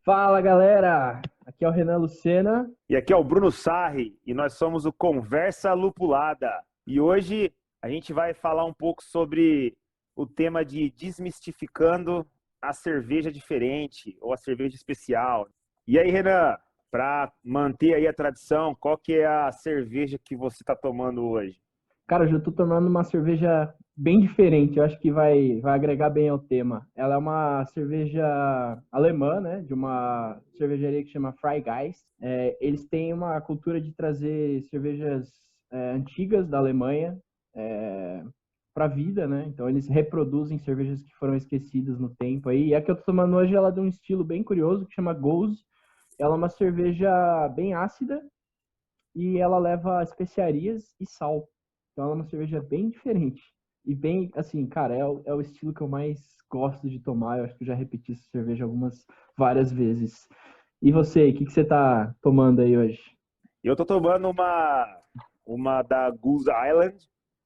Fala galera, aqui é o Renan Lucena. E aqui é o Bruno Sarri e nós somos o Conversa Lupulada. E hoje a gente vai falar um pouco sobre o tema de desmistificando a cerveja diferente ou a cerveja especial. E aí, Renan, para manter aí a tradição, qual que é a cerveja que você está tomando hoje? Cara, eu já tô tomando uma cerveja bem diferente, eu acho que vai agregar bem ao tema. Ela é uma cerveja alemã, né, de uma cervejaria que chama Fry Guys. Eles têm uma cultura de trazer cervejas antigas da Alemanha para a vida, né? Então eles reproduzem cervejas que foram esquecidas no tempo aí. E a que eu tô tomando hoje, ela é de um estilo bem curioso que chama Goose. Ela é uma cerveja bem ácida e ela leva especiarias e sal. Então ela é uma cerveja bem diferente. E bem, assim, cara, é o estilo que eu mais gosto de tomar. Eu acho que eu já repeti essa cerveja várias vezes. E você, o que você tá tomando aí hoje? Eu tô tomando uma da Goose Island,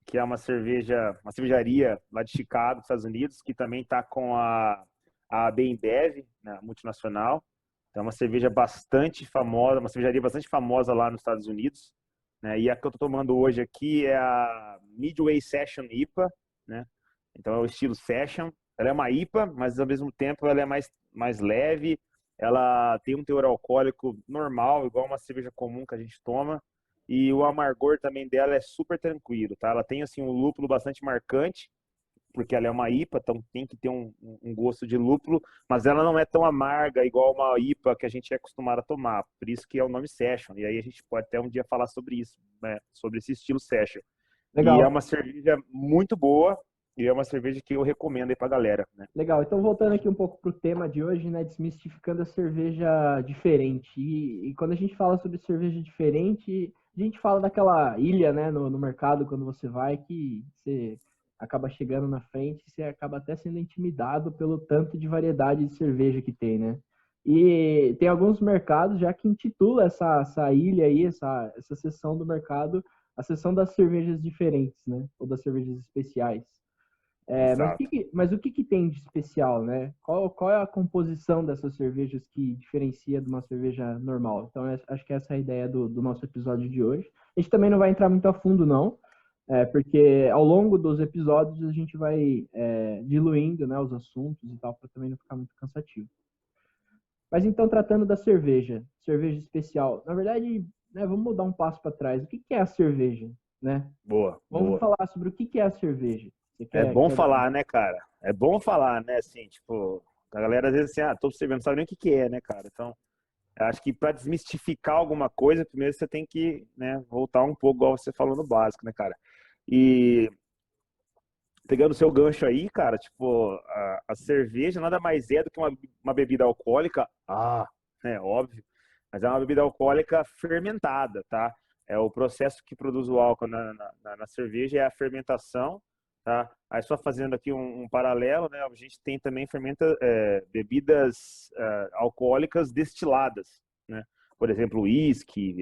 que é uma cervejaria lá de Chicago, Estados Unidos, que também tá com a Bembev, né, multinacional. Então, é uma cerveja bastante famosa, uma cervejaria bastante famosa lá nos Estados Unidos, né? E a que eu tô tomando hoje aqui é a Midway Session IPA, né? Então, é o estilo Session. Ela é uma IPA, mas ao mesmo tempo ela é mais leve, ela tem um teor alcoólico normal, igual uma cerveja comum que a gente toma, e o amargor também dela é super tranquilo, tá? Ela tem assim um lúpulo bastante marcante, porque ela é uma IPA, então tem que ter um gosto de lúpulo, mas ela não é tão amarga igual uma IPA que a gente é acostumado a tomar, por isso que é o nome Session, e aí a gente pode até um dia falar sobre isso, né? Sobre esse estilo Session. E é Legal, uma cerveja muito boa, e é uma cerveja que eu recomendo aí pra galera, né? legal. Então, voltando aqui um pouco pro tema de hoje, né, desmistificando a cerveja diferente. E quando a gente fala sobre cerveja diferente, a gente fala daquela ilha, né, no mercado, quando você vai, que você acaba chegando na frente, você acaba até sendo intimidado pelo tanto de variedade de cerveja que tem, né? E tem alguns mercados já que intitula essa ilha aí, essa seção do mercado, a seção das cervejas diferentes, né? Ou das cervejas especiais. Exato. Mas o que tem de especial, né? Qual é a composição dessas cervejas que diferencia de uma cerveja normal? Então, acho que essa é a ideia do nosso episódio de hoje. A gente também não vai entrar muito a fundo, não, porque ao longo dos episódios a gente vai diluindo, né, os assuntos e tal, para também não ficar muito cansativo. Mas então, tratando da cerveja especial, na verdade, né, vamos mudar um passo para trás. O que é a cerveja, né? Boa, Vamos boa. falar sobre o que é a cerveja. Você É quer, bom quer dar falar, né, cara? É bom falar, né? Assim, tipo, a galera às vezes assim, tô percebendo, não sabe nem o que que é, né, cara? Então, eu acho que para desmistificar alguma coisa, primeiro você tem que, né, voltar um pouco, igual você falou no básico, né, cara? E pegando o seu gancho aí, cara, tipo, a cerveja nada mais é do que uma bebida alcoólica, é óbvio, mas é uma bebida alcoólica fermentada, tá? É o processo que produz o álcool na cerveja, é a fermentação, tá? Aí só fazendo aqui um paralelo, né? A gente tem também bebidas alcoólicas destiladas, né? Por exemplo, uísque,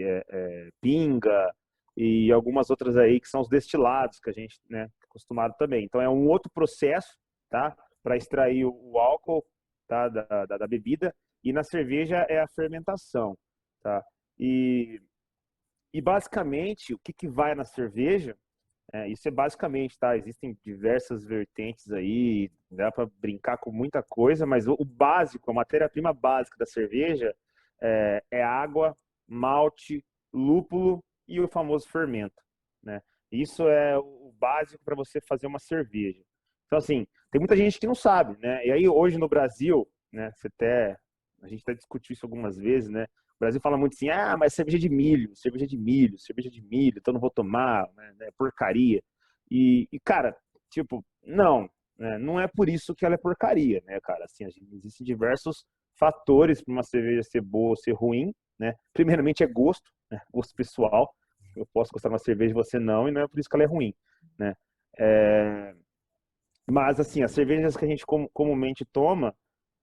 pinga e algumas outras aí que são os destilados que a gente, né, é acostumado também. Então é um outro processo, tá? Para extrair o álcool, tá? Da bebida, e na cerveja é a fermentação, tá? E, e basicamente, o que, que vai na cerveja, isso é basicamente, tá? Existem diversas vertentes aí, dá para brincar com muita coisa, mas o básico, a matéria-prima básica da cerveja é água, malte, lúpulo e o famoso fermento, né? Isso é o básico para você fazer uma cerveja. Então, assim, tem muita gente que não sabe, né? E aí, hoje no Brasil, né, a gente até discutiu isso algumas vezes, né? O Brasil fala muito assim, mas cerveja de milho, cerveja de milho, cerveja de milho, então não vou tomar, né, porcaria. Cara, tipo, não, né, não é por isso que ela é porcaria, né, cara? Assim, existem diversos fatores para uma cerveja ser boa ou ser ruim, né? Primeiramente é gosto, né? Gosto pessoal. Eu posso gostar de uma cerveja e você não, e não é por isso que ela é ruim, né? É... Mas, assim, as cervejas que a gente comumente toma,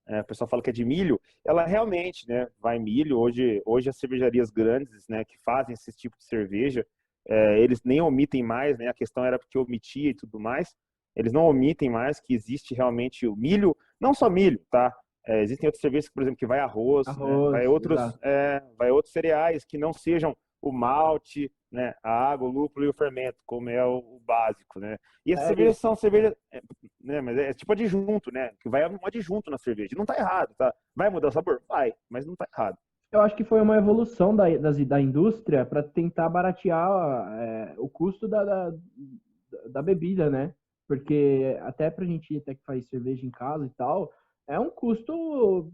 o pessoal fala que é de milho, ela realmente, né, vai milho. Hoje as cervejarias grandes, né, que fazem esse tipo de cerveja, eles nem omitem mais, né, a questão era porque omitia e tudo mais, eles não omitem mais que existe realmente o milho, não só milho, tá? Existem outras cervejas, por exemplo, que vai arroz, né? Arroz, exato. Vai outros cereais que não sejam o malte, né? A água, o lúpulo e o fermento, como é o básico, né? E essas É, cervejas são cervejas, né? Mas é tipo adjunto, né? Que vai um adjunto na cerveja. Não tá errado, tá? Vai mudar o sabor? Vai, mas não tá errado. eu acho que foi uma evolução da indústria para tentar baratear o custo da bebida, né? Porque até para a gente até que faz cerveja em casa e tal, é um custo,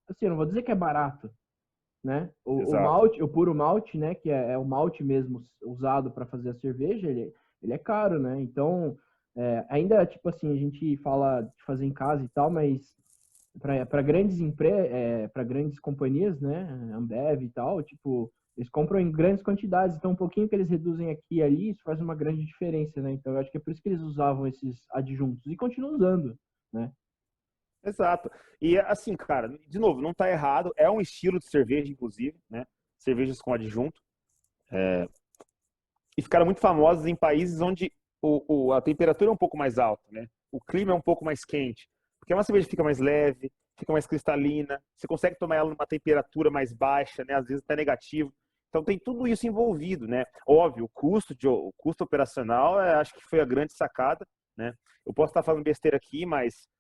assim, eu não vou dizer que é barato, né? O Exato. malte, o puro malte, né? Que é o malte mesmo usado para fazer a cerveja, ele é caro, né? Então, ainda, tipo assim, a gente fala de fazer em casa e tal, mas para para grandes companhias, né, Ambev e tal, tipo, eles compram em grandes quantidades, então um pouquinho que eles reduzem aqui e ali, isso faz uma grande diferença, né? Então eu acho que é por isso que eles usavam esses adjuntos e continuam usando, né? Exato. E assim, cara, de novo, não tá errado. É um estilo de cerveja, inclusive, né? Cervejas com adjunto. E ficaram muito famosas em países onde a temperatura é um pouco mais alta, né? O clima é um pouco mais quente. Porque é uma cerveja que fica mais leve, fica mais cristalina, você consegue tomar ela numa temperatura mais baixa, né? Às vezes até negativo. Então tem tudo isso envolvido, né? Óbvio, o custo operacional, acho que foi a grande sacada, né? Eu posso estar falando besteira aqui, mas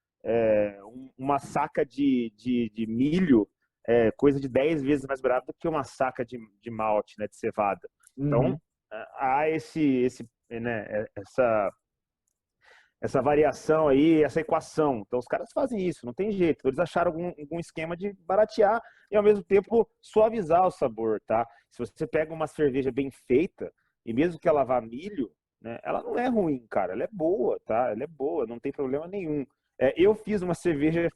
uma saca de milho é coisa de 10 vezes mais barata do que uma saca de malte, né? De cevada. Então, Uhum. há né, essa variação aí, essa equação. Então, os caras fazem isso, não tem jeito. Eles acharam algum esquema de baratear e, ao mesmo tempo, suavizar o sabor, tá? Se você pega uma cerveja bem feita, e mesmo que ela vá milho, né, ela não é ruim, cara. Ela é boa, tá? Ela é boa, não tem problema nenhum. Eu fiz uma cerveja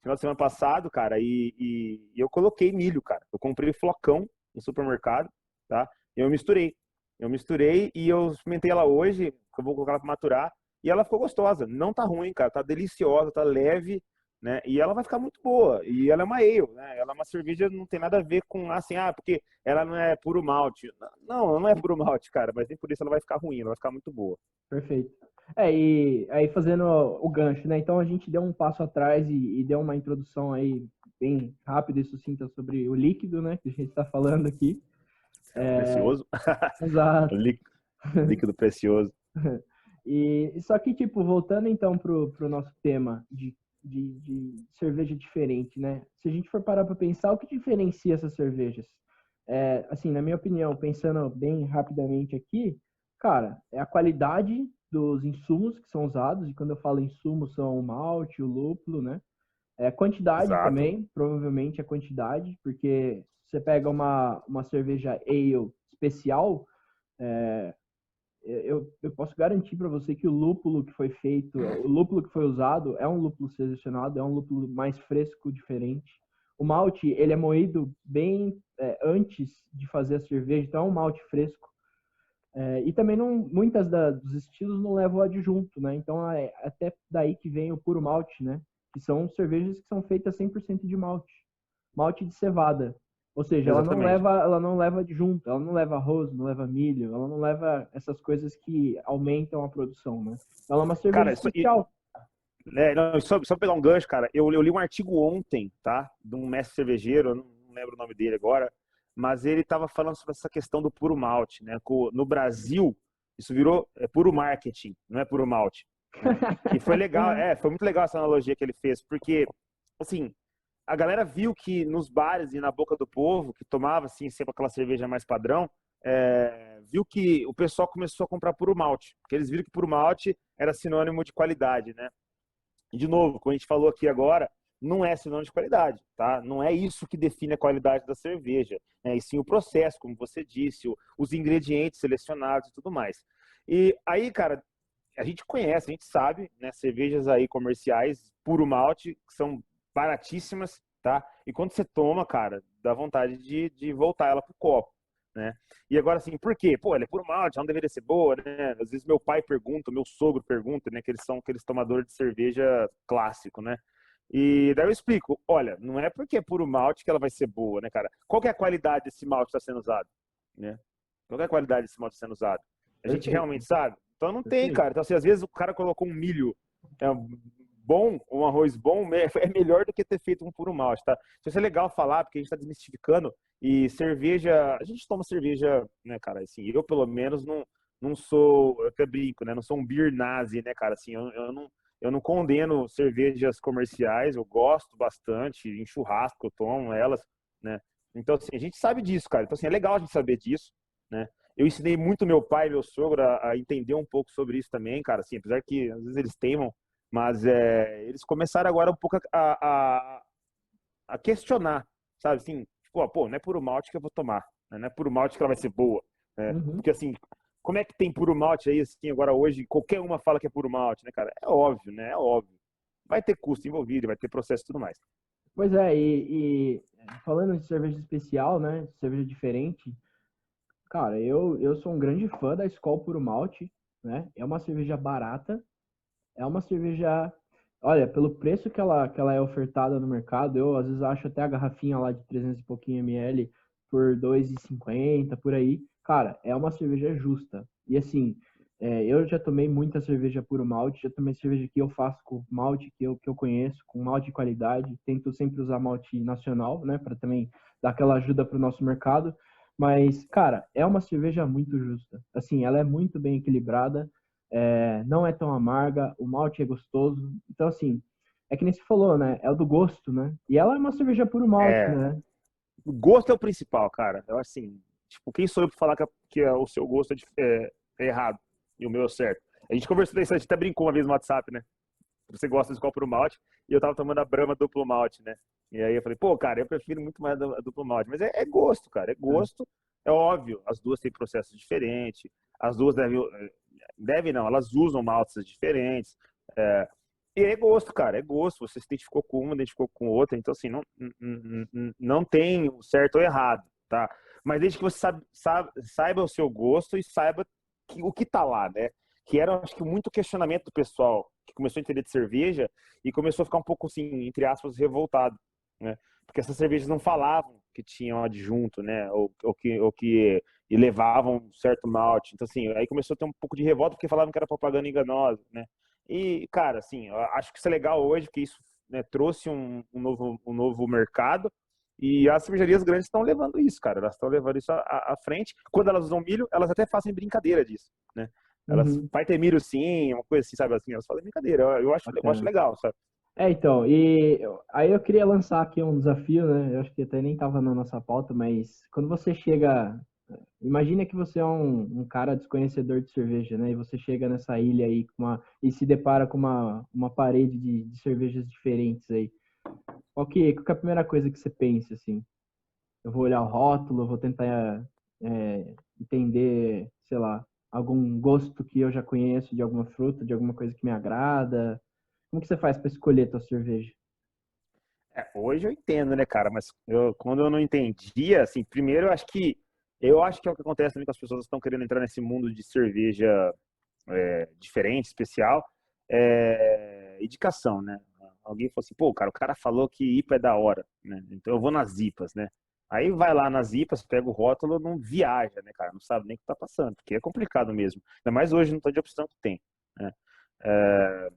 final de semana passado, cara, e eu coloquei milho, cara. Eu comprei flocão no supermercado, tá? E eu misturei. Eu misturei e eu experimentei ela hoje, que eu vou colocar ela para maturar, e ela ficou gostosa. Não tá ruim, cara, tá deliciosa, tá leve, né? E ela vai ficar muito boa. E ela é uma ale, né? Ela é uma cerveja, não tem nada a ver com assim, porque ela não é puro malte. Não, não é puro malte, cara, mas nem por isso ela vai ficar ruim, ela vai ficar muito boa. Perfeito. E aí fazendo o gancho, né? Então a gente deu um passo atrás e deu uma introdução aí bem rápida e sucinta sobre o líquido, né? Que a gente está falando aqui. É o precioso. Exato. Líquido precioso. E só que, tipo, voltando então pro nosso tema de cerveja diferente, né? Se a gente for parar para pensar, o que diferencia essas cervejas? Assim, na minha opinião, pensando bem rapidamente aqui, cara, é a qualidade dos insumos que são usados, e quando eu falo insumos, são o malte, o lúpulo, né? É quantidade Exato. também, provavelmente a quantidade, porque você pega uma cerveja ale especial, eu posso garantir para você que o lúpulo que foi feito, o lúpulo que foi usado é um lúpulo selecionado, é um lúpulo mais fresco, diferente. O malte, ele é moído bem antes de fazer a cerveja, então é um malte fresco. E também muitas dos estilos não levam adjunto, né? Então é até daí que vem o puro malte, né? Que são cervejas que são feitas 100% de malte. Malte de cevada. Ou seja, Exatamente. ela não leva adjunto, ela não leva arroz, não leva milho, ela não leva essas coisas que aumentam a produção, né? Ela é uma cerveja Cara, especial. não, só pegar um gancho, cara. Eu li um artigo ontem, tá? De um mestre cervejeiro, eu não lembro o nome dele agora, mas ele estava falando sobre essa questão do puro malte, né? No Brasil, isso virou puro marketing, não é puro malte, né? E foi legal, foi muito legal essa analogia que ele fez, porque, assim, a galera viu que nos bares e na boca do povo, que tomava, assim, sempre aquela cerveja mais padrão, viu que o pessoal começou a comprar puro malte, porque eles viram que puro malte era sinônimo de qualidade, né? E, de novo, como a gente falou aqui agora, não é sinônimo de qualidade, tá? Não é isso que define a qualidade da cerveja, né? E sim o processo, como você disse, os ingredientes selecionados e tudo mais. E aí, cara, a gente conhece, a gente sabe, né? Cervejas aí comerciais, puro malte, que são baratíssimas, tá? E quando você toma, cara, dá vontade de voltar ela pro copo, né? E agora, assim, por quê? Pô, ela é puro malte, ela não deveria ser boa, né? Às vezes meu pai pergunta, meu sogro pergunta, né? Que eles são aqueles tomadores de cerveja clássico, né? E daí eu explico, olha, não é porque é puro malte que ela vai ser boa, né, cara? Qual que é a qualidade desse malte que está sendo usado, né? Qual que é a qualidade desse malte que está sendo usado? A gente Perfeito, realmente sabe? Então não tem, perfeito. cara. Então, assim, às vezes o cara colocou um milho bom, um arroz bom é melhor do que ter feito um puro malte, tá? Isso é legal falar, porque a gente tá desmistificando e cerveja, a gente toma cerveja, né, cara, assim, eu pelo menos não sou, eu até brinco, né, não sou um beer nazi, né, cara, assim, eu não condeno cervejas comerciais, eu gosto bastante, em churrasco eu tomo elas, né, então assim, a gente sabe disso, cara, então assim, é legal a gente saber disso, né, eu ensinei muito meu pai e meu sogro a entender um pouco sobre isso também, cara, assim, apesar que às vezes eles teimam, mas eles começaram agora um pouco a questionar, sabe? Assim, tipo, ó, pô, não é puro malte que eu vou tomar, né? Não é puro malte que ela vai ser boa, né? Uhum. Porque assim, como é que tem puro malte aí, assim, agora hoje, qualquer uma fala que é puro malte, né, cara? É óbvio, né? É óbvio. Vai ter custo envolvido, vai ter processo e tudo mais. Pois é, falando de cerveja especial, né? Cerveja diferente, cara, eu sou um grande fã da Skol Puro Malte, né? É uma cerveja barata, é uma cerveja. Olha, pelo preço que ela é ofertada no mercado, eu às vezes acho até a garrafinha lá de 300 e pouquinho ml por 2,50 por aí. Cara, é uma cerveja justa. E assim, eu já tomei muita cerveja puro malte, já tomei cerveja que eu faço com malte que eu conheço, com malte de qualidade. Tento sempre usar malte nacional, né, para também dar aquela ajuda para o nosso mercado. Mas, cara, é uma cerveja muito justa. Assim, ela é muito bem equilibrada, não é tão amarga, o malte é gostoso. Então, assim, é que nem se falou, né? É o do gosto, né? E ela é uma cerveja puro malte, É, né? o gosto é o principal, cara. Eu, assim, tipo, quem sou eu pra falar que o seu gosto é errado e o meu é certo? A gente conversou isso, a gente até brincou uma vez no WhatsApp, né? Você gosta de qual pro malte, e eu tava tomando a Brahma duplo malte, né? E aí eu falei, pô, cara, eu prefiro muito mais a duplo malte. Mas é gosto, cara, é É. gosto. É óbvio, as duas têm processos diferentes, as duas devem não, elas usam maltes diferentes. É, e é gosto, cara, é gosto. Você se identificou com uma, identificou com outra, então assim, não tem o certo ou errado, tá? Mas desde que você saiba o seu gosto e saiba o que tá lá, né? Que era, acho que, muito questionamento do pessoal que começou a entender de cerveja e começou a ficar um pouco, assim, entre aspas, revoltado, né? Porque essas cervejas não falavam que tinham adjunto, né? Ou que e levavam um certo malte. Então, assim, aí começou a ter um pouco de revolta porque falavam que era propaganda enganosa, né? E, cara, assim, eu acho que isso é legal hoje, porque isso, né, trouxe um novo mercado e as cervejarias grandes estão levando isso, cara. Elas estão levando isso à frente. Quando elas usam milho, elas até fazem brincadeira disso, né? Elas, Uhum, vai ter milho sim, uma coisa assim, sabe assim, elas fazem brincadeira. Eu acho bacana. legal, sabe? Então, aí eu queria lançar aqui um desafio, né? Eu acho que até nem estava na nossa pauta, mas quando você chega. Imagina que você é um cara desconhecedor de cerveja, né? E você chega nessa ilha aí e se depara com uma parede de cervejas diferentes aí. Qual que é a primeira coisa que você pensa, assim? Eu vou olhar o rótulo, eu vou tentar entender, sei lá, algum gosto que eu já conheço de alguma fruta, de alguma coisa que me agrada. Como que você faz para escolher a tua cerveja? Hoje eu entendo, né, cara? Mas quando eu não entendia, assim, primeiro eu acho que é o que acontece também com as pessoas que estão querendo entrar nesse mundo de cerveja diferente, especial, indicação, né? Alguém falou assim, pô, cara, o cara falou que IPA é da hora, né? Então eu vou nas IPAs, né? Aí vai lá nas IPAs, pega o rótulo, não viaja, né, cara? Não sabe nem o que tá passando, porque é complicado mesmo. Ainda mais hoje, não tá de opção que tem, né? É,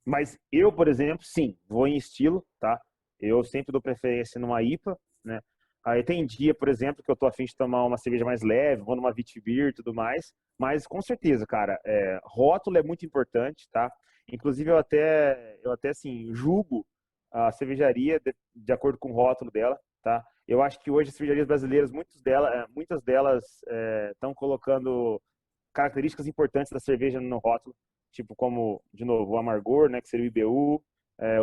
mas eu, por exemplo, sim, vou em estilo, tá? Eu sempre dou preferência numa IPA, né? Aí tem dia, por exemplo, que eu tô afim de tomar uma cerveja mais leve, vou numa Vitibir e tudo mais. Mas com certeza, cara, rótulo é muito importante, tá? Inclusive eu até assim, julgo a cervejaria de acordo com o rótulo dela, tá? Eu acho que hoje as cervejarias brasileiras, muitas delas estão colocando características importantes da cerveja no rótulo, tipo como, de novo, o amargor, né, que seria o IBU,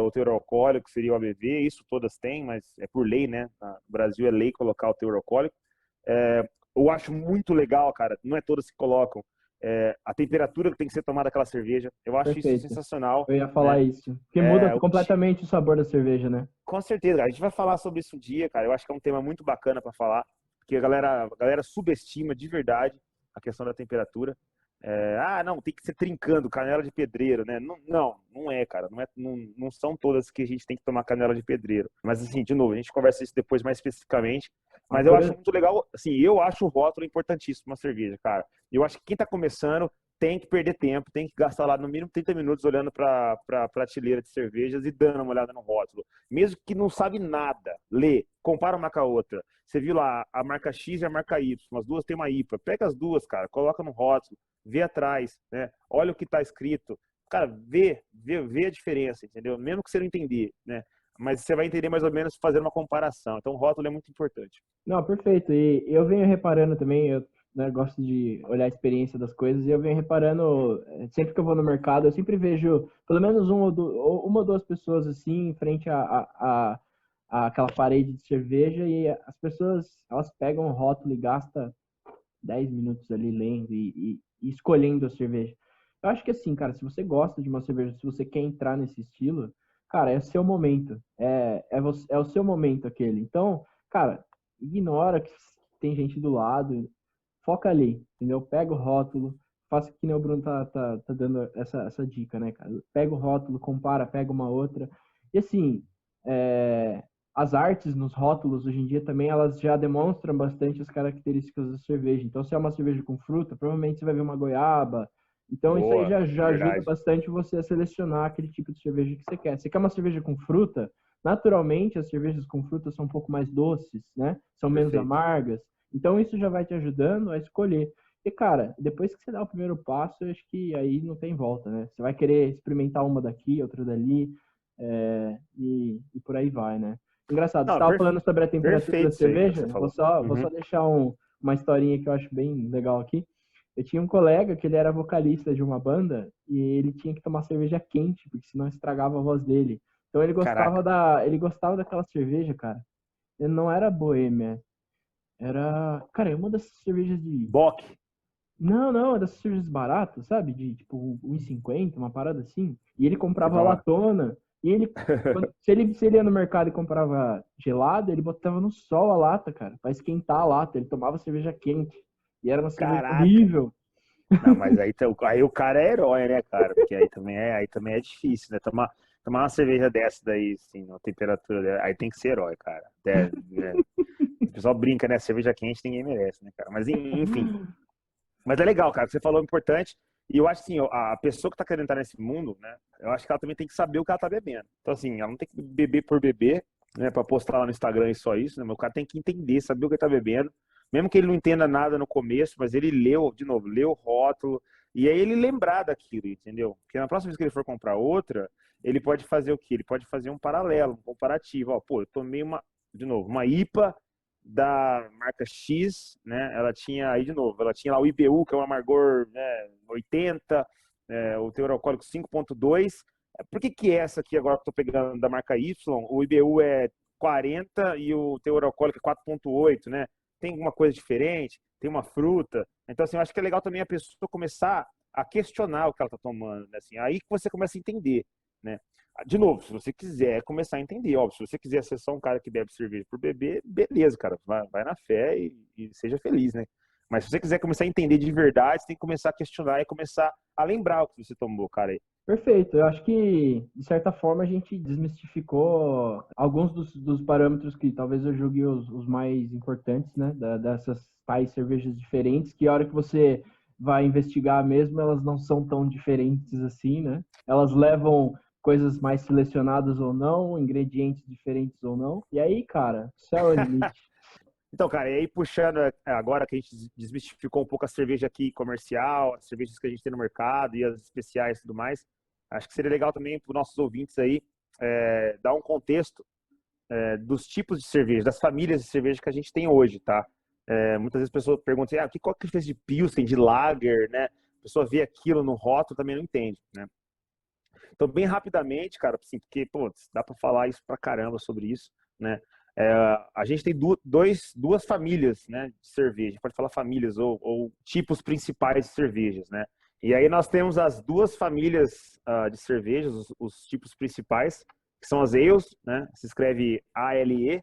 o teor alcoólico, que seria o ABV, isso todas têm, mas é por lei, né? No Brasil é lei colocar o teor alcoólico. Eu acho muito legal, cara, não é todas que colocam a temperatura que tem que ser tomada aquela cerveja. Eu acho isso Perfeito. sensacional, Eu ia né? falar isso. Porque muda O ti... completamente o sabor da cerveja, né? Com certeza, a gente vai falar sobre isso um dia, cara. Eu acho que é um tema muito bacana para falar, porque a galera subestima de verdade a questão da temperatura. Não, tem que ser trincando, canela de pedreiro, né? Não é, cara. Não são todas que a gente tem que tomar canela de pedreiro. Mas, assim, de novo, a gente conversa isso depois mais especificamente. Uma Mas eu acho curio- muito legal, assim, eu acho o rótulo importantíssimo na cerveja, cara. Eu acho que quem tá começando tem que perder tempo, tem que gastar lá no mínimo 30 minutos olhando para a prateleira de cervejas e dando uma olhada no rótulo. Mesmo que não sabe nada, lê, compara uma com a outra. Você viu lá a marca X e a marca Y, as duas têm uma IPA. Pega as duas, cara, coloca no rótulo, vê atrás, né? Olha o que está escrito. Cara, vê a diferença, entendeu? Mesmo que você não entender, né? Mas você vai entender mais ou menos fazendo uma comparação. Então, o rótulo é muito importante. Não, perfeito. E eu venho reparando também, eu, né, gosto de olhar a experiência das coisas, e eu venho reparando, sempre que eu vou no mercado, eu sempre vejo pelo menos uma ou duas pessoas assim, em frente a aquela parede de cerveja, e as pessoas, elas pegam o rótulo e gastam 10 minutos ali lendo e escolhendo a cerveja. Eu acho que assim, cara, se você gosta de uma cerveja, se você quer entrar nesse estilo, cara, é o seu momento. É o seu momento aquele. Então, cara, ignora que tem gente do lado, foca ali, entendeu? Pega o rótulo, faça que nem o Bruno tá dando essa dica, né, cara? Pega o rótulo, compara, pega uma outra. E assim, as artes nos rótulos hoje em dia também elas já demonstram bastante as características da cerveja. Então, se é uma cerveja com fruta, provavelmente você vai ver uma goiaba. Então, isso aí Boa, já ajuda verdade. bastante você a selecionar aquele tipo de cerveja que você quer. Você quer uma cerveja com fruta? Naturalmente, as cervejas com fruta são um pouco mais doces, né? São menos Perfeito. amargas. Então, isso já vai te ajudando a escolher. E, cara, depois que você dá o primeiro passo, eu acho que aí não tem volta, né? Você vai querer experimentar uma daqui, outra dali, e por aí vai, né? Engraçado, você Não, estava falando sobre a temperatura da perfeito isso aí que você cerveja. Vou falou. só, vou só Uhum. deixar uma historinha que eu acho bem legal aqui. Eu tinha um colega que ele era vocalista de uma banda e ele tinha que tomar cerveja quente, porque senão estragava a voz dele. Então Caraca. ele gostava daquela cerveja, cara. Ele não era boêmia, era, cara, é uma dessas cervejas de Bock. não, não, é dessas cervejas baratas, sabe? De tipo 1,50, uma parada assim. E ele Você comprava toma. latona. E ele, se ele ia no mercado e comprava gelado, ele botava no sol a lata, cara, pra esquentar a lata. Ele tomava cerveja quente. E era uma cerveja Caraca. horrível. Não, mas aí o cara é herói, né, cara? Porque aí também é difícil, né? Tomar uma cerveja dessa daí, assim, na temperatura dela, aí tem que ser herói, cara. O pessoal brinca, né? Cerveja quente ninguém merece, né, cara? Mas enfim. Mas é legal, cara, que você falou importante. E eu acho assim, a pessoa que tá querendo entrar nesse mundo, né? Eu acho que ela também tem que saber o que ela tá bebendo. Então, assim, ela não tem que beber por beber, né? Pra postar lá no Instagram e só isso, né? Mas o cara tem que entender, saber o que ele tá bebendo. Mesmo que ele não entenda nada no começo, mas ele leu, de novo, leu o rótulo. E aí ele lembrar daquilo, entendeu? Porque na próxima vez que ele for comprar outra, ele pode fazer o quê? Ele pode fazer um paralelo, um comparativo. Ó, pô, eu tomei de novo, uma IPA da marca X, né? Ela tinha aí de novo, ela tinha lá o IBU, que é um amargor, né, 80, o teor alcoólico 5,2. Por que essa aqui agora que eu tô pegando da marca Y, o IBU é 40 e o teor alcoólico é 4,8, né? Tem alguma coisa diferente? Tem uma fruta? Então, assim, eu acho que é legal também a pessoa começar a questionar o que ela está tomando, né? Assim, aí que você começa a entender, né? De novo, se você quiser começar a entender, óbvio, se você quiser ser só um cara que bebe cerveja por beber, beleza, cara, vai na fé e seja feliz, né? Mas se você quiser começar a entender de verdade, você tem que começar a questionar e começar a lembrar o que você tomou, cara. Perfeito. Eu acho que, de certa forma, a gente desmistificou alguns dos parâmetros que talvez eu julgue os mais importantes, né? Dessas tais cervejas diferentes, que a hora que você vai investigar mesmo, elas não são tão diferentes assim, né? Elas levam coisas mais selecionadas ou não, ingredientes diferentes ou não. E aí, cara, céu é o limite. Então, cara, e aí puxando agora que a gente desmistificou um pouco a cerveja aqui comercial, as cervejas que a gente tem no mercado e as especiais e tudo mais, acho que seria legal também para os nossos ouvintes aí dar um contexto dos tipos de cerveja, das famílias de cerveja que a gente tem hoje, tá? Muitas vezes as pessoas perguntam, qual que é a diferença de Pilsen, de Lager, né? A pessoa vê aquilo no rótulo também não entende, né? Então, bem rapidamente, cara, assim, porque, pô, dá para falar isso pra caramba sobre isso, né? A gente tem duas famílias, né, de cerveja. Pode falar famílias ou tipos principais de cervejas, né? E aí nós temos as duas famílias de cervejas, os tipos principais, que são as ales, né? Se escreve ALE.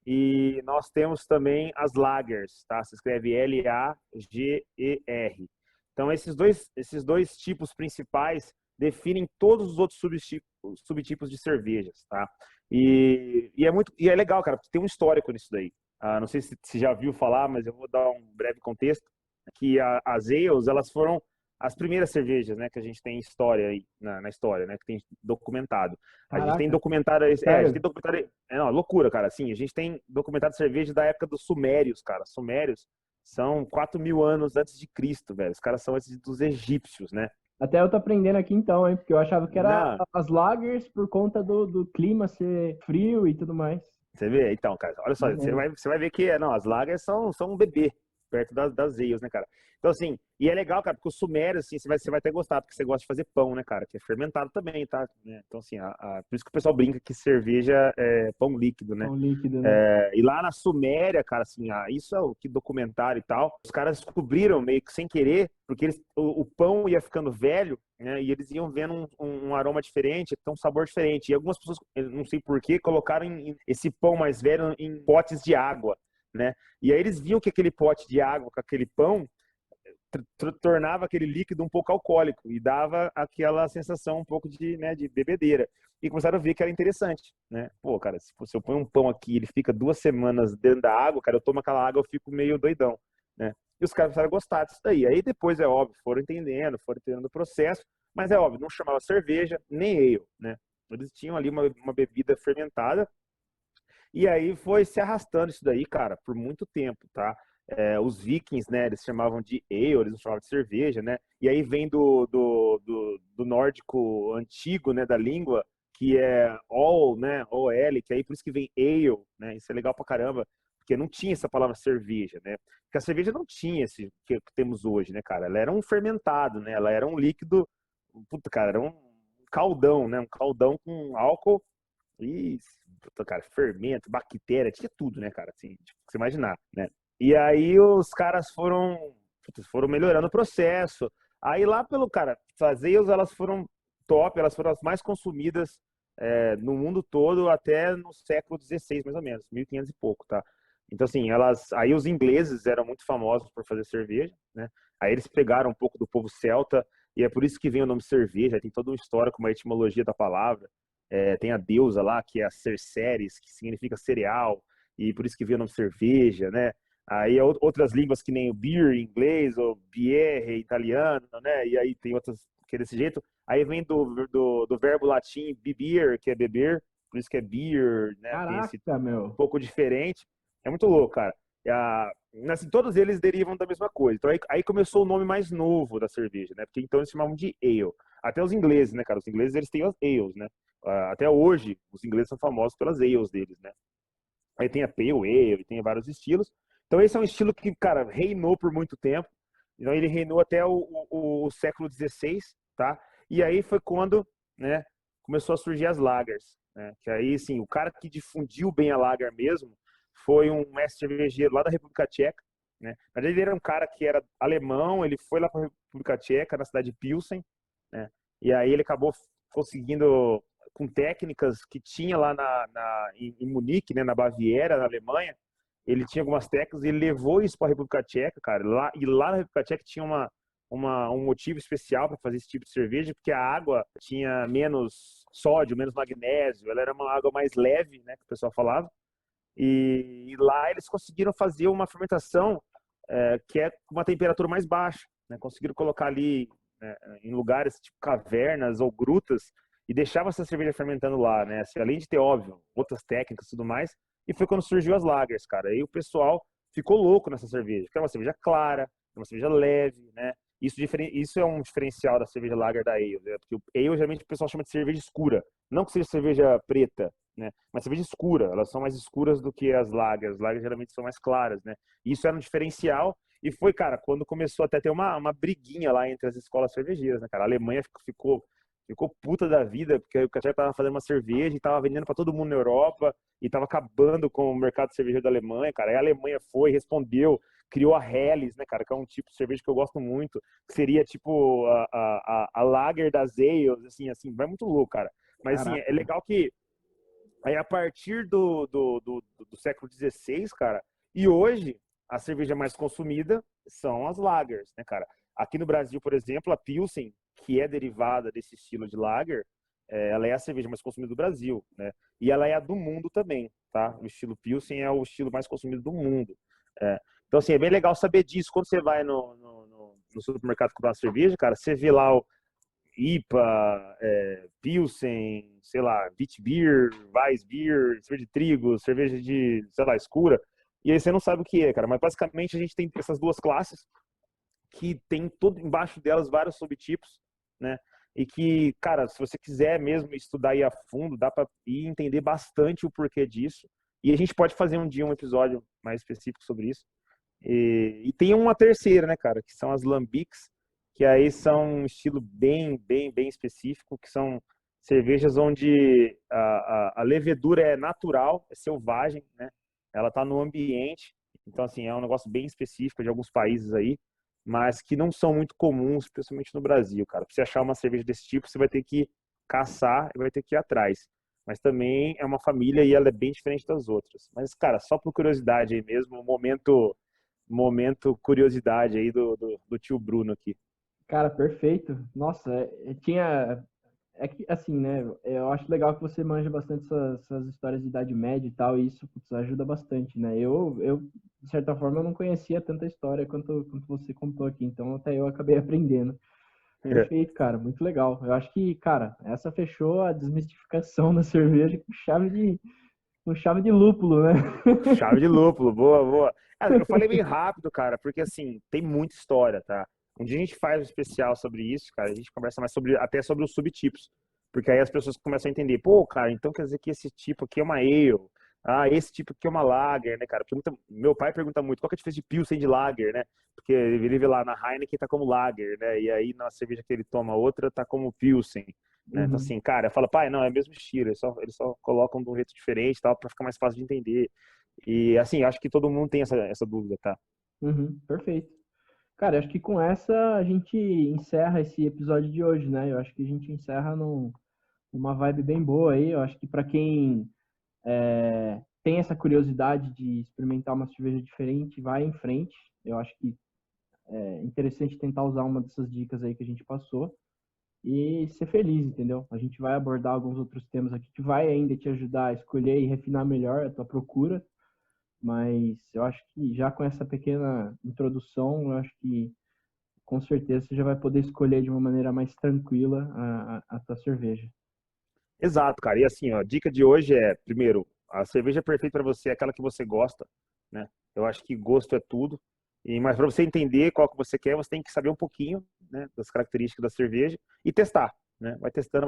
E nós temos também as lagers, tá? Se escreve LAGER. Então, esses dois tipos principais definem todos os outros subtipos de cervejas, tá? E é legal, cara, porque tem um histórico nisso daí. Não sei se já viu falar, mas eu vou dar um breve contexto, que as ales, elas foram as primeiras cervejas, né, que a gente tem história aí, na história, né, que tem documentado. A gente tem Caraca, documentário, a gente tem sério? documentário, não, loucura, cara, assim, a gente tem documentado cerveja da época dos Sumérios, cara. Sumérios são 4.000 anos antes de Cristo, velho. Os caras são antes dos egípcios, né? Até eu tô aprendendo aqui então, hein? Porque eu achava que era Não, as lagers por conta do clima ser frio e tudo mais. você vê? Então, cara, olha só, Maneiro. você vai ver que não, as lagers são um bebê perto das ales, né, cara? Então, assim, e é legal, cara, porque o sumério, assim, você vai até gostar, porque você gosta de fazer pão, né, cara? Que é fermentado também, tá? Né? Então, assim, por isso que o pessoal brinca que cerveja é pão líquido, né? Pão líquido, né? E lá na Suméria, cara, assim, isso é o que documentário e tal, os caras descobriram meio que sem querer, porque o pão ia ficando velho, né, e eles iam vendo um aroma diferente, um sabor diferente. E algumas pessoas, não sei porquê, colocaram esse pão mais velho em potes de água, né? E aí eles viam que aquele pote de água com aquele pão tornava aquele líquido um pouco alcoólico e dava aquela sensação um pouco de, né, de bebedeira. E começaram a ver que era interessante, né? Pô, cara, se eu ponho um pão aqui, ele fica 2 semanas dentro da água, cara, eu tomo aquela água, eu fico meio doidão, né? E os caras começaram a gostar disso daí. Aí depois, é óbvio, foram entendendo o processo, mas é óbvio, não chamava cerveja, nem ale, né? Eles tinham ali uma bebida fermentada e aí foi se arrastando isso daí, cara, por muito tempo, tá? Os vikings, né, eles chamavam de ale, eles não chamavam de cerveja, né? E aí vem do nórdico antigo, né, da língua, que é all, né, OL, que aí por isso que vem ale, né? Isso é legal pra caramba, porque não tinha essa palavra cerveja, né? Porque a cerveja não tinha esse que temos hoje, né, cara? Ela era um fermentado, né? Ela era um líquido, puta, cara, era um caldão, né? Um caldão com álcool e, puta, cara, fermento, bactéria, tinha tudo, né, cara? Assim, tipo, você imaginar, né? E aí os caras foram melhorando o processo. Aí lá pelo, cara, as ales, elas foram top, elas foram as mais consumidas no mundo todo até no século XVI, mais ou menos, 1500 e pouco, tá? Então, assim, aí os ingleses eram muito famosos por fazer cerveja, né? Aí eles pegaram um pouco do povo celta, e é por isso que vem o nome cerveja, tem todo um histórico, uma etimologia da palavra. Tem a deusa lá, que é a Cerceres, que significa cereal, e por isso que vem o nome cerveja, né? Aí outras línguas que nem o beer em inglês, ou biere em italiano, né? E aí tem outras que é desse jeito. Aí vem do verbo latim bibir, que é beber, por isso que é beer, né? Tem esse Caraca, um meu. pouco diferente. É muito louco, cara. Assim, todos eles derivam da mesma coisa. Então aí começou o nome mais novo da cerveja, né? Porque então eles chamavam de ale. Até os ingleses, né, cara? Os ingleses, eles têm as ales, né? Até hoje, os ingleses são famosos pelas ales deles, né? Aí tem a Pale Ale, tem vários estilos. Então esse é um estilo que, cara, reinou por muito tempo. Então ele reinou até o século XVI, tá? E aí foi quando, né, começou a surgir as lagers, né? Que aí, assim, o cara que difundiu bem a lager mesmo foi um mestre cervejeiro lá da República Tcheca, né? Na verdade ele era um cara que era alemão, ele foi lá para a República Tcheca, na cidade de Pilsen, né? E aí ele acabou conseguindo com técnicas que tinha lá em Munique, né, na Baviera, na Alemanha. Ele tinha algumas técnicas e ele levou isso para a República Tcheca, cara. Lá na República Tcheca tinha um motivo especial para fazer esse tipo de cerveja, porque a água tinha menos sódio, menos magnésio, ela era uma água mais leve, né, que o pessoal falava. E lá eles conseguiram fazer uma fermentação que é com uma temperatura mais baixa, né? Conseguiram colocar ali em lugares tipo cavernas ou grutas e deixava essa cerveja fermentando lá, né? Assim, além de ter, óbvio, outras técnicas e tudo mais. E foi quando surgiu as lagers, cara. Aí o pessoal ficou louco nessa cerveja, porque é uma cerveja clara, é uma cerveja leve, né? Isso é um diferencial da cerveja lager da ale, né? Porque o ale, geralmente, o pessoal chama de cerveja escura. Não que seja cerveja preta, né? Mas cerveja escura. Elas são mais escuras do que as lagers. As lagers geralmente são mais claras, né? E isso era um diferencial. E foi, cara, quando começou até a ter uma briguinha lá entre as escolas cervejeiras, né, cara? A Alemanha ficou puta da vida, porque o Cachaça tava fazendo uma cerveja e tava vendendo para todo mundo na Europa e tava acabando com o mercado cervejeiro da Alemanha, cara. Aí a Alemanha foi, respondeu, criou a Helles, né, cara, que é um tipo de cerveja que eu gosto muito, que seria tipo a Lager das ales, assim, vai muito louco, cara. Mas assim, é Caraca. legal que aí a partir do século XVI, cara, e hoje a cerveja mais consumida são as lagers, né, cara? Aqui no Brasil, por exemplo, a Pilsen, que é derivada desse estilo de lager, ela é a cerveja mais consumida do Brasil, né? E ela é a do mundo também, tá? O estilo Pilsen é o estilo mais consumido do mundo. Então, assim, é bem legal saber disso quando você vai no supermercado comprar uma cerveja, cara, você vê lá o IPA, Pilsen, sei lá, Witbier, Weissbier, cerveja de trigo, cerveja de, sei lá, escura, e aí você não sabe o que é, cara. Mas basicamente a gente tem essas duas classes que tem tudo embaixo delas vários subtipos, né? E que, cara, se você quiser mesmo estudar aí a fundo, dá para ir entender bastante o porquê disso. E a gente pode fazer um dia um episódio mais específico sobre isso. E tem uma terceira, né, cara, que são as lambics, que aí são um estilo bem específico, que são cervejas onde a levedura é natural, é selvagem, né? Ela tá no ambiente, então assim, é um negócio bem específico de alguns países aí, mas que não são muito comuns, principalmente no Brasil, cara. Pra você achar uma cerveja desse tipo, você vai ter que caçar e vai ter que ir atrás. Mas também é uma família e ela é bem diferente das outras. Mas, cara, só por curiosidade aí mesmo, um momento curiosidade aí do tio Bruno aqui. Cara, perfeito. Nossa, tinha. É que, assim, né? Eu acho legal que você manja bastante essas histórias de Idade Média e tal, e isso, putz, ajuda bastante, né? De certa forma, eu não conhecia tanta história quanto você contou aqui, então até eu acabei aprendendo. Perfeito, cara, muito legal. Eu acho que, cara, essa fechou a desmistificação da cerveja com chave de lúpulo, né? Chave de lúpulo, boa, boa. Ah, eu falei bem rápido, cara, porque assim, tem muita história, tá? Um dia a gente faz um especial sobre isso, cara, a gente conversa mais sobre, até sobre os subtipos. Porque aí as pessoas começam a entender, pô, cara, então quer dizer que esse tipo aqui é uma ale. Ah, esse tipo aqui é uma lager, né, cara? Porque meu pai pergunta muito, qual que é a diferença de Pilsen e de lager, né? Porque ele vê lá na Heineken tá como lager, né? E aí na cerveja que ele toma outra tá como Pilsen. Né? Então, Uhum, assim, cara, eu falo, pai, não, é o mesmo estilo, eles só colocam de um jeito diferente, tal, para ficar mais fácil de entender. E, assim, acho que todo mundo tem essa dúvida, tá? uhum, perfeito. Cara, eu acho que com essa a gente encerra esse episódio de hoje, né? Eu acho que a gente encerra numa vibe bem boa aí. Eu acho que para quem tem essa curiosidade de experimentar uma cerveja diferente, vai em frente. Eu acho que é interessante tentar usar uma dessas dicas aí que a gente passou e ser feliz, entendeu? A gente vai abordar alguns outros temas aqui que vai ainda te ajudar a escolher e refinar melhor a tua procura, mas eu acho que já com essa pequena introdução, eu acho que com certeza você já vai poder escolher de uma maneira mais tranquila a tua cerveja. Exato, cara. E assim, ó, a dica de hoje é, primeiro, a cerveja perfeita para você é aquela que você gosta, né? Eu acho que gosto é tudo. Mas para você entender qual que você quer, você tem que saber um pouquinho, né, das características da cerveja e testar, né? Vai testando,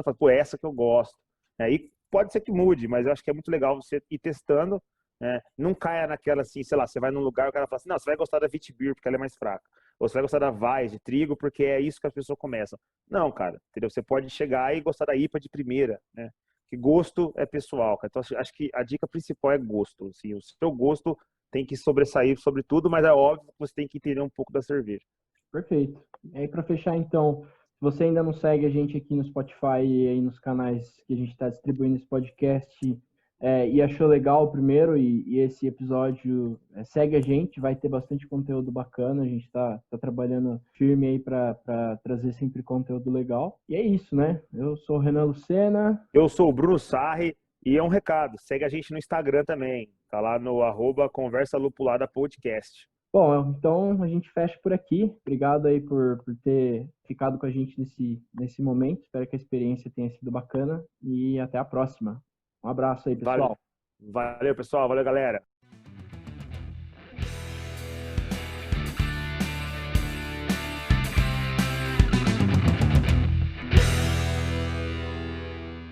fala, pô, é essa que eu gosto. Aí pode ser que mude, mas eu acho que é muito legal você ir testando, né? Não caia naquela assim, sei lá, você vai num lugar e o cara fala assim, não, você vai gostar da Witbier porque ela é mais fraca. Ou você vai gostar da Weiss, de trigo, porque é isso que as pessoas começam. Não, cara, entendeu? Você pode chegar e gostar da IPA de primeira, né? Que gosto é pessoal, cara. Então, acho que a dica principal é gosto. Assim, o seu gosto tem que sobressair sobre tudo, mas é óbvio que você tem que entender um pouco da cerveja. Perfeito. E aí, para fechar, então, se você ainda não segue a gente aqui no Spotify e aí nos canais que a gente está distribuindo esse podcast e achou legal o primeiro e esse episódio, segue a gente, vai ter bastante conteúdo bacana. A gente está trabalhando firme aí para trazer sempre conteúdo legal. E é isso, né? Eu sou o Renan Lucena. Eu sou o Bruno Sarri e é um recado, segue a gente no Instagram também. Tá lá no @Conversa Lupulada Podcast. Bom, então a gente fecha por aqui. Obrigado aí por ter ficado com a gente nesse momento. Espero que a experiência tenha sido bacana e até a próxima. Um abraço aí, Valeu, pessoal. valeu pessoal. Valeu, galera.